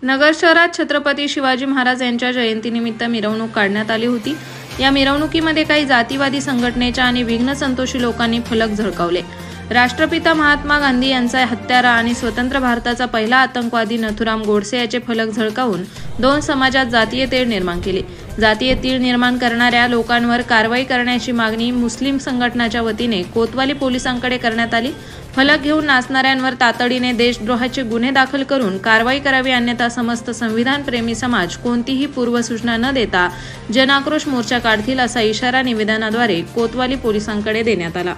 नगर शहरात छत्रपती शिवाजी महाराज यांच्या जयंतीनिमित्त मिरवणूक काढण्यात आली होती। या मिरवणुकीमध्ये काही जातीवादी संघटनेच्या आणि विघ्न संतोषी लोकांनी फलक झळकावले। राष्ट्रपिता महात्मा गांधी यांचा हत्यारा आणि स्वतंत्र भारताचा पहिला आतंकवादी नथुराम गोडसे याचे फलक झळकावून दोन समाजात जातीय तेढ निर्माण केली। जातीय तीळ निर्माण करणाऱ्या लोकांवर कारवाई करण्याची मागणी मुस्लिम संघटनाच्या वतीने कोतवाली पोलिसांकडे करण्यात आली। फलक घेऊन नाचणाऱ्यांवर तातडीने देशद्रोहाचे गुन्हे दाखल करून कारवाई करावी, अन्यथा समस्त संविधान प्रेमी समाज कोणतीही पूर्वसूचना न देता जनआक्रोश मोर्चा काढतील, असा इशारा निवेदनाद्वारे कोतवाली पोलिसांकडे देण्यात आला।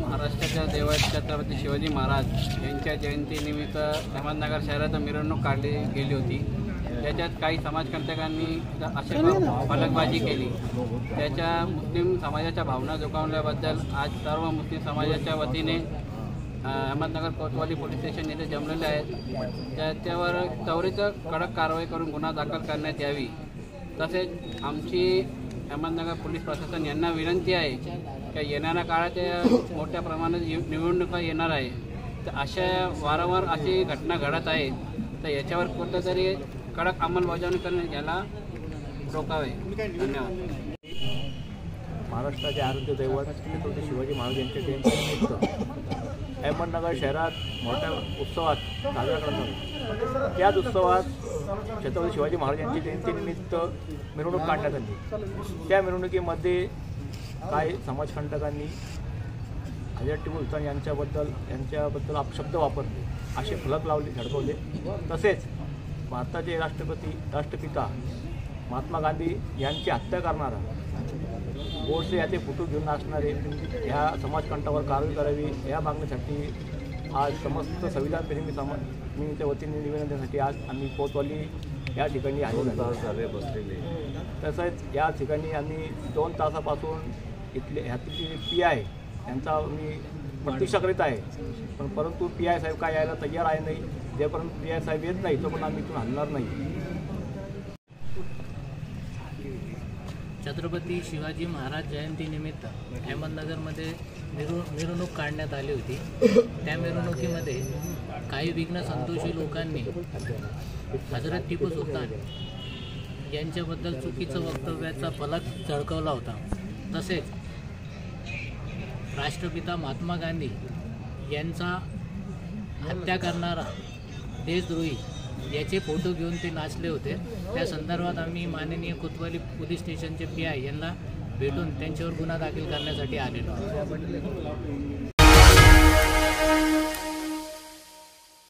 महाराष्ट्राच्या देवा छत्रपती शिवाजी महाराज यांच्या जयंतीनिमित्त अहमदनगर शहरात मिरवणूक काढली गेली होती। त्याच्यात काही समाजकंटकांनी असे फलकबाजी केली। त्याच्या मुस्लिम समाजाच्या भावना दुखावल्याबद्दल आज सर्व मुस्लिम समाजाच्या वतीने अहमदनगर कोतवाली पोलीस स्टेशन येथे जमलेले आहेत। त्याच्यावर त्वरित कडक कारवाई करून गुन्हा दाखल करण्यात यावी। तसेच आमची अहमदनगर पोलीस प्रशासन यांना विनंती आहे की येणाऱ्या काळात मोठ्या प्रमाणात निवडणुका येणार आहे, तर अशा वारंवार अशी घटना घडत आहेत, तर याच्यावर कुठेतरी कडक अंमलबजावणी करणे याला रोकावे। धन्यवाद। महाराष्ट्राचे आराध्य दैवत छत्रपती शिवाजी महाराज यांच्या जयंतीनिमित्त अहमदनगर शहरात मोठ्या उत्सवात साजरा करतात। त्याच उत्सवात छत्रपती शिवाजी महाराज यांच्या जयंतीनिमित्त मिरवणूक काढण्यात आली। त्या मिरवणुकीमध्ये काही समाजकंटकांनी हजरत टिपू सुलतान यांच्याबद्दल अपशब्द वापरले, असे फलक लावले, झळकवले। तसेच भारताचे राष्ट्रपिता महात्मा गांधी यांची हत्या करणारा गोडसे याचे फोटो घेऊन नाचणारे ह्या समाजकंटावर कारवाई करावी, या मागणीसाठी आज समस्त संविधान प्रेमी समाजाच्या वतीने निवेदन देण्यासाठी आज आम्ही कोतवाली या ठिकाणी आले बसलेले। तसंच या ठिकाणी आम्ही 2 तासापासून इथले ह्यातले PI यांचा मी प्रतीक्षा करीत आहे, परंतु PI साहेब काय यायला तयार आहे नाही। जेपर्यंत PI साहेब येत नाही तोपर्यंत आम्ही इथून हलणार नाही। छत्रपती शिवाजी महाराज जयंतीनिमित्त अहमदनगरमध्ये मिरवणूक काढण्यात आली होती। त्या मिरवणुकीमध्ये काही विघ्न संतोषी लोकांनी हजरत टिपू सुलतान यांच्याबद्दल चुकीचं वक्तव्याचा फलक झळकवला होता। तसेच राष्ट्रपिता महात्मा गांधी यांचा हत्या करणारा देशद्रोही याचे फोटो घेऊन ते नाचले होते। त्या संदर्भात आम्ही माननीय कोतवाली पोलीस स्टेशनचे PI यांना भेटून त्यांच्यावर गुन्हा दाखल करण्यासाठी आलेलो आहोत।